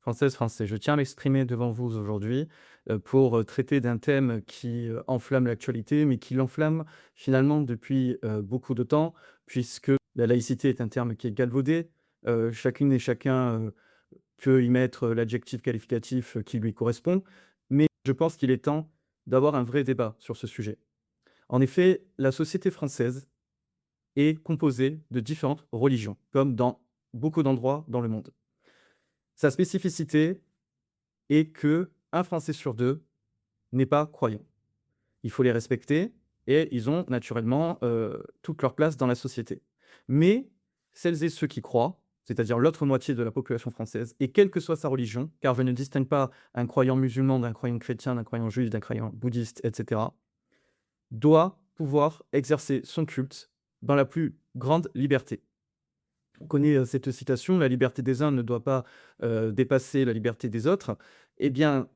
Française, Français, je tiens à m'exprimer devant vous aujourd'hui pour traiter d'un thème qui enflamme l'actualité, mais qui l'enflamme finalement depuis beaucoup de temps, puisque la laïcité est un terme qui est galvaudé. Chacune et chacun peut y mettre l'adjectif qualificatif qui lui correspond, mais je pense qu'il est temps d'avoir un vrai débat sur ce sujet. En effet, la société française est composée de différentes religions, comme dans beaucoup d'endroits dans le monde. Sa spécificité est que un Français sur 2 n'est pas croyant. Il faut les respecter et ils ont naturellement, toute leur place dans la société. Mais celles et ceux qui croient, c'est-à-dire l'autre moitié de la population française et quelle que soit sa religion, car je ne distingue pas un croyant musulman d'un croyant chrétien, d'un croyant juif, d'un croyant bouddhiste et cetera, doit pouvoir exercer son culte dans la plus grande liberté. On connaît, cette citation: «La liberté des uns ne doit pas, dépasser la liberté des autres». Eh bien,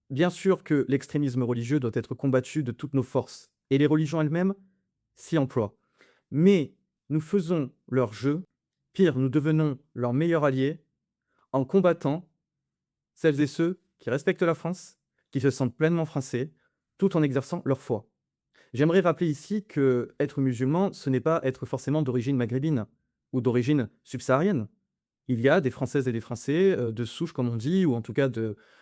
bien sûr que l'extrémisme religieux doit être combattu de toutes nos forces et les religions elles-mêmes s'y emploient. Mais nous faisons leur jeu, pire, nous devenons leurs meilleurs alliés en combattant celles et ceux qui respectent la France, qui se sentent pleinement français, tout en exerçant leur foi. J'aimerais rappeler ici que être musulman, ce n'est pas être forcément d'origine maghrébine ou d'origine subsaharienne. Il y a des Françaises et des Français, de souche comme on dit, ou en tout cas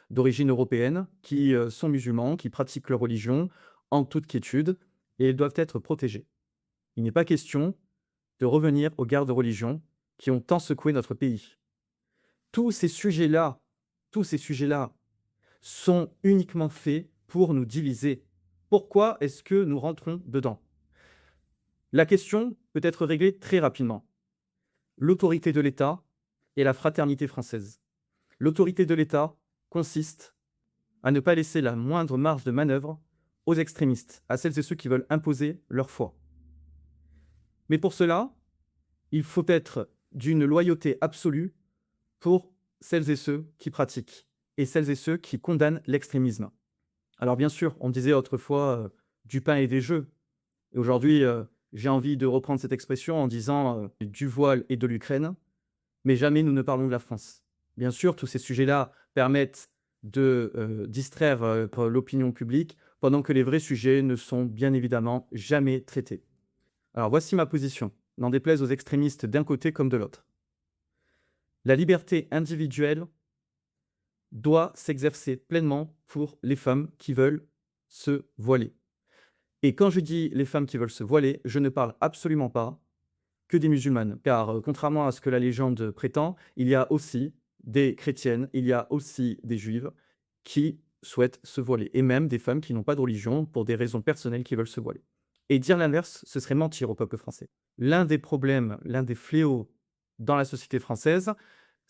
d'origine européenne, qui, sont musulmans, qui pratiquent leur religion en toute quiétude et ils doivent être protégés. Il n'est pas question de revenir aux guerres de religion qui ont tant secoué notre pays. Tous ces sujets-là tous ces sujets-là sont uniquement faits pour nous diviser. Pourquoi est-ce que nous rentrons dedans? La question peut être réglée très rapidement. L'autorité de l'État et la fraternité française. L'autorité de l'État consiste à ne pas laisser la moindre marge de manœuvre aux extrémistes, à celles et ceux qui veulent imposer leur foi. Mais pour cela, il faut être d'une loyauté absolue pour celles et ceux qui pratiquent et celles et ceux qui condamnent l'extrémisme. Alors bien sûr, on disait autrefois du pain et des jeux. Et aujourd'hui, j'ai envie de reprendre cette expression en disant du voile et de l'Ukraine, mais jamais nous ne parlons de la France. Bien sûr, tous ces sujets-là permettent de distraire l'opinion publique, pendant que les vrais sujets ne sont bien évidemment jamais traités. Alors voici ma position, n'en déplaise aux extrémistes d'un côté comme de l'autre. La liberté individuelle doit s'exercer pleinement pour les femmes qui veulent se voiler. Et quand je dis les femmes qui veulent se voiler, je ne parle absolument pas que des musulmanes, car contrairement à ce que la légende prétend, il y a aussi des chrétiennes, il y a aussi des juives qui souhaitent se voiler, et même des femmes qui n'ont pas de religion pour des raisons personnelles qui veulent se voiler. Et dire l'inverse, ce serait mentir au peuple français. L'un des problèmes, l'un des fléaux dans la société française,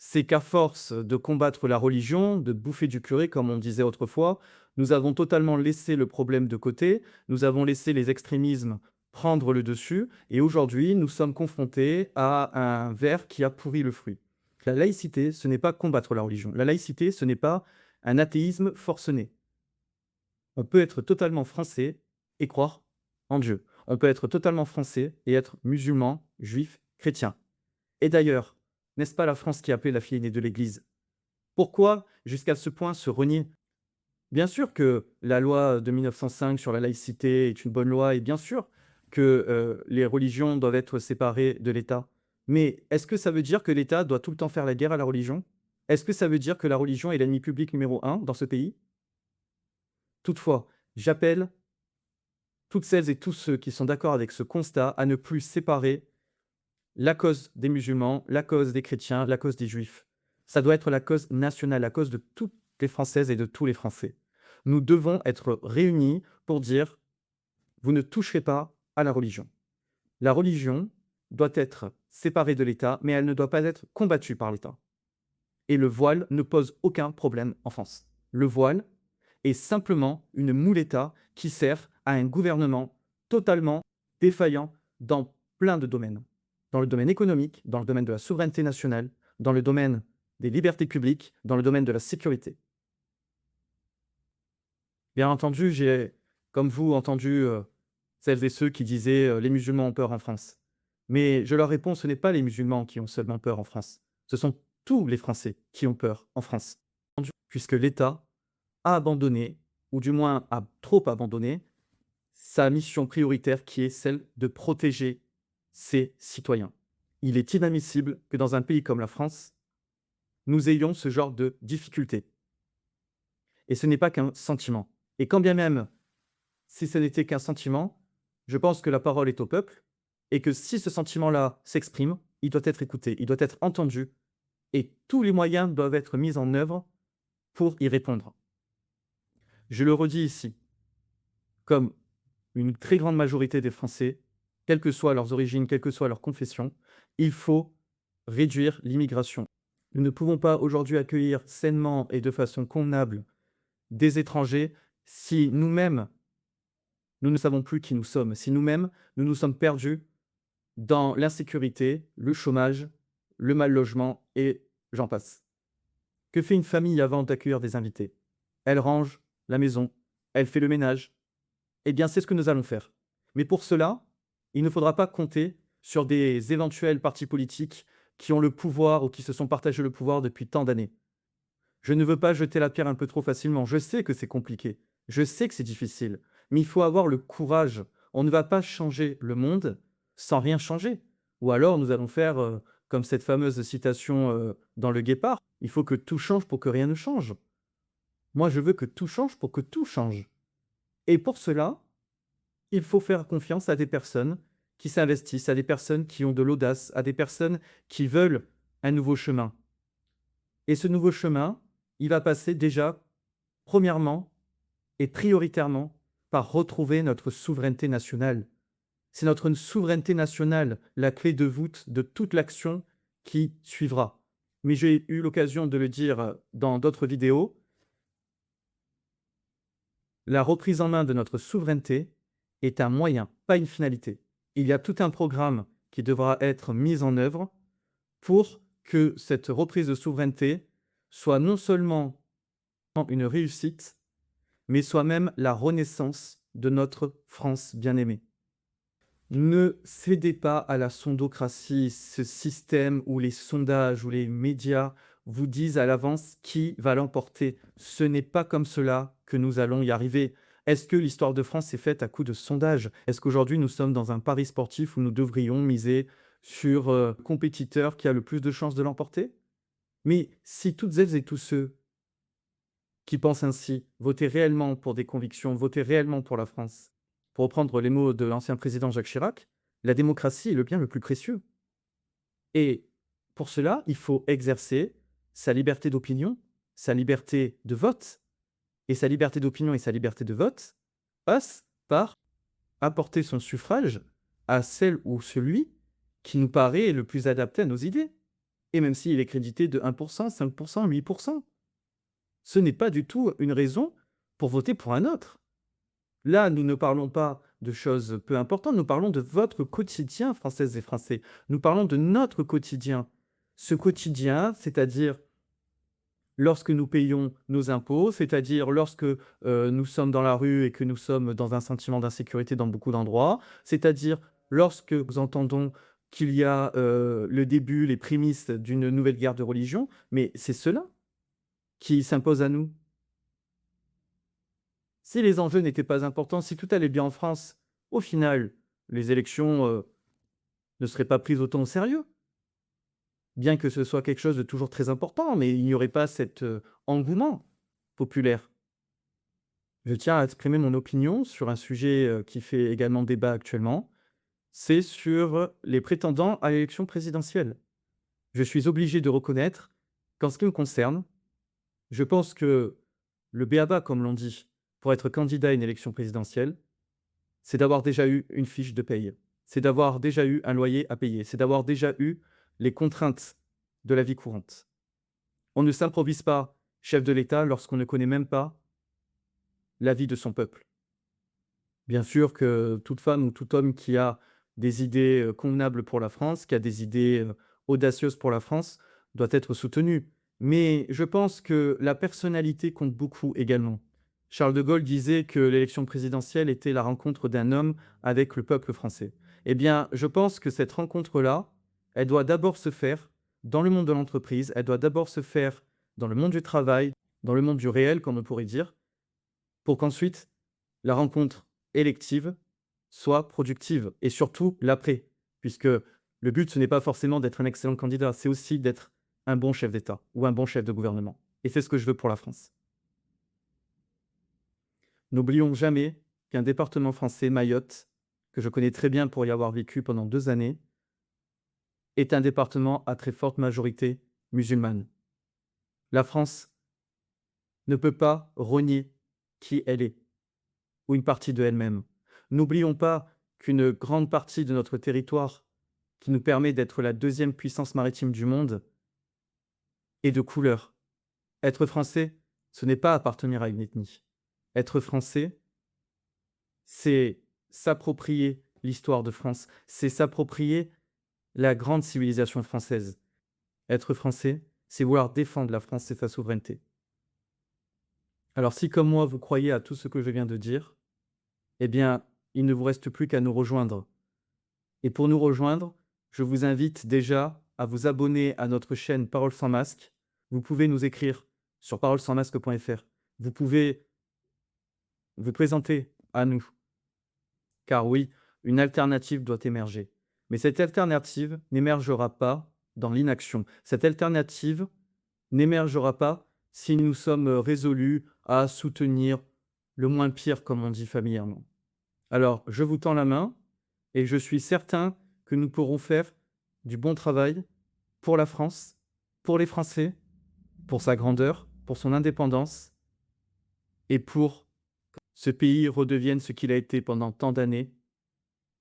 c'est qu'à force de combattre la religion, de bouffer du curé, comme on disait autrefois, nous avons totalement laissé le problème de côté, nous avons laissé les extrémismes prendre le dessus, et aujourd'hui, nous sommes confrontés à un ver qui a pourri le fruit. La laïcité, ce n'est pas combattre la religion. La laïcité, ce n'est pas un athéisme forcené. On peut être totalement français et croire en Dieu. On peut être totalement français et être musulman, juif, chrétien. Et d'ailleurs, n'est-ce pas la France qui a appelé la fille aînée de l'Église? Pourquoi, jusqu'à ce point, se renier? Bien sûr que la loi de 1905 sur la laïcité est une bonne loi et bien sûr que les religions doivent être séparées de l'État. Mais est-ce que ça veut dire que l'État doit tout le temps faire la guerre à la religion? Est-ce que ça veut dire que la religion est l'ennemi public numéro un dans ce pays? Toutefois, j'appelle toutes celles et tous ceux qui sont d'accord avec ce constat à ne plus séparer la cause des musulmans, la cause des chrétiens, la cause des juifs. Ça doit être la cause nationale, la cause de toutes les Françaises et de tous les Français. Nous devons être réunis pour dire: vous ne toucherez pas à la religion. La religion doit être séparée de l'État, mais elle ne doit pas être combattue par l'État. Et le voile ne pose aucun problème en France. Le voile est simplement une mouletta qui sert à un gouvernement totalement défaillant dans plein de domaines. Dans le domaine économique, dans le domaine de la souveraineté nationale, dans le domaine des libertés publiques, dans le domaine de la sécurité. Bien entendu, j'ai, comme vous, entendu celles et ceux qui disaient les musulmans ont peur en France. Mais je leur réponds, ce n'est pas les musulmans qui ont seulement peur en France. Ce sont tous les Français qui ont peur en France, puisque l'État a abandonné, ou du moins a trop abandonné, sa mission prioritaire qui est celle de protéger ses citoyens. Il est inadmissible que dans un pays comme la France, nous ayons ce genre de difficultés. Et ce n'est pas qu'un sentiment. Et quand bien même, si ce n'était qu'un sentiment, je pense que la parole est au peuple et que si ce sentiment-là s'exprime, il doit être écouté, il doit être entendu et tous les moyens doivent être mis en œuvre pour y répondre. Je le redis ici, comme une très grande majorité des Français, quelles que soient leurs origines, quelle que soit leur confession, il faut réduire l'immigration. Nous ne pouvons pas aujourd'hui accueillir sainement et de façon convenable des étrangers si nous-mêmes, nous ne savons plus qui nous sommes, si nous-mêmes, nous nous sommes perdus dans l'insécurité, le chômage, le mal-logement et j'en passe. Que fait une famille avant d'accueillir des invités? Elle range la maison, elle fait le ménage. Eh bien, c'est ce que nous allons faire. Mais pour cela, il ne faudra pas compter sur des éventuels partis politiques qui ont le pouvoir ou qui se sont partagés le pouvoir depuis tant d'années. Je ne veux pas jeter la pierre un peu trop facilement. Je sais que c'est compliqué. Je sais que c'est difficile. Mais il faut avoir le courage. On ne va pas changer le monde sans rien changer. Ou alors nous allons faire comme cette fameuse citation dans Le Guépard. Il faut que tout change pour que rien ne change. Moi, je veux que tout change pour que tout change. Et pour cela, il faut faire confiance à des personnes qui s'investissent, à des personnes qui ont de l'audace, à des personnes qui veulent un nouveau chemin. Et ce nouveau chemin, il va passer déjà, premièrement et prioritairement, par retrouver notre souveraineté nationale. C'est notre souveraineté nationale, la clé de voûte de toute l'action qui suivra. Mais j'ai eu l'occasion de le dire dans d'autres vidéos, la reprise en main de notre souveraineté est un moyen, pas une finalité. Il y a tout un programme qui devra être mis en œuvre pour que cette reprise de souveraineté soit non seulement une réussite, mais soit même la renaissance de notre France bien-aimée. Ne cédez pas à la sondocratie, ce système où les sondages, où les médias vous disent à l'avance qui va l'emporter. Ce n'est pas comme cela que nous allons y arriver. Est-ce que l'histoire de France est faite à coup de sondages? Est-ce qu'aujourd'hui nous sommes dans un pari sportif où nous devrions miser sur le compétiteur qui a le plus de chances de l'emporter? Mais si toutes elles et tous ceux qui pensent ainsi votaient réellement pour des convictions, votaient réellement pour la France, pour reprendre les mots de l'ancien président Jacques Chirac, la démocratie est le bien le plus précieux. Et pour cela, il faut exercer sa liberté d'opinion, sa liberté de vote. Et sa liberté d'opinion et sa liberté de vote passent par apporter son suffrage à celle ou celui qui nous paraît le plus adapté à nos idées. Et même s'il est crédité de 1%, 5%, 8%, ce n'est pas du tout une raison pour voter pour un autre. Là, nous ne parlons pas de choses peu importantes, nous parlons de votre quotidien, Françaises et Français. Nous parlons de notre quotidien. Ce quotidien, c'est-à-dire lorsque nous payons nos impôts, c'est-à-dire lorsque nous sommes dans la rue et que nous sommes dans un sentiment d'insécurité dans beaucoup d'endroits, c'est-à-dire lorsque nous entendons qu'il y a le début, les prémices d'une nouvelle guerre de religion, mais c'est cela qui s'impose à nous. Si les enjeux n'étaient pas importants, si tout allait bien en France, au final, les élections ne seraient pas prises autant au sérieux. Bien que ce soit quelque chose de toujours très important, mais il n'y aurait pas cet engouement populaire. Je tiens à exprimer mon opinion sur un sujet qui fait également débat actuellement, c'est sur les prétendants à l'élection présidentielle. Je suis obligé de reconnaître qu'en ce qui me concerne, je pense que le b.a.-ba, comme l'on dit, pour être candidat à une élection présidentielle, c'est d'avoir déjà eu une fiche de paye, c'est d'avoir déjà eu un loyer à payer, c'est d'avoir déjà eu les contraintes de la vie courante. On ne s'improvise pas chef de l'État lorsqu'on ne connaît même pas la vie de son peuple. Bien sûr que toute femme ou tout homme qui a des idées convenables pour la France, qui a des idées audacieuses pour la France, doit être soutenu. Mais je pense que la personnalité compte beaucoup également. Charles de Gaulle disait que l'élection présidentielle était la rencontre d'un homme avec le peuple français. Eh bien, je pense que cette rencontre-là, elle doit d'abord se faire dans le monde de l'entreprise, elle doit d'abord se faire dans le monde du travail, dans le monde du réel, comme on pourrait dire, pour qu'ensuite la rencontre élective soit productive et surtout l'après, puisque le but, ce n'est pas forcément d'être un excellent candidat, c'est aussi d'être un bon chef d'État ou un bon chef de gouvernement. Et c'est ce que je veux pour la France. N'oublions jamais qu'un département français, Mayotte, que je connais très bien pour y avoir vécu pendant 2 années, est un département à très forte majorité musulmane. La France ne peut pas renier qui elle est, ou une partie de elle-même. N'oublions pas qu'une grande partie de notre territoire, qui nous permet d'être la 2e puissance maritime du monde, est de couleur. Être français, ce n'est pas appartenir à une ethnie. Être français, c'est s'approprier l'histoire de France, c'est s'approprier la grande civilisation française. Être français, c'est vouloir défendre la France et sa souveraineté. Alors si, comme moi, vous croyez à tout ce que je viens de dire, eh bien, il ne vous reste plus qu'à nous rejoindre. Et pour nous rejoindre, je vous invite déjà à vous abonner à notre chaîne Paroles sans masque. Vous pouvez nous écrire sur parolesansmasque.fr. Vous pouvez vous présenter à nous. Car oui, une alternative doit émerger. Mais cette alternative n'émergera pas dans l'inaction. Cette alternative n'émergera pas si nous sommes résolus à soutenir le moins pire, comme on dit familièrement. Alors, je vous tends la main et je suis certain que nous pourrons faire du bon travail pour la France, pour les Français, pour sa grandeur, pour son indépendance et pour que ce pays redevienne ce qu'il a été pendant tant d'années,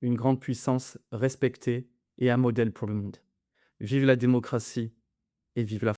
une grande puissance respectée et un modèle pour le monde. Vive la démocratie et vive la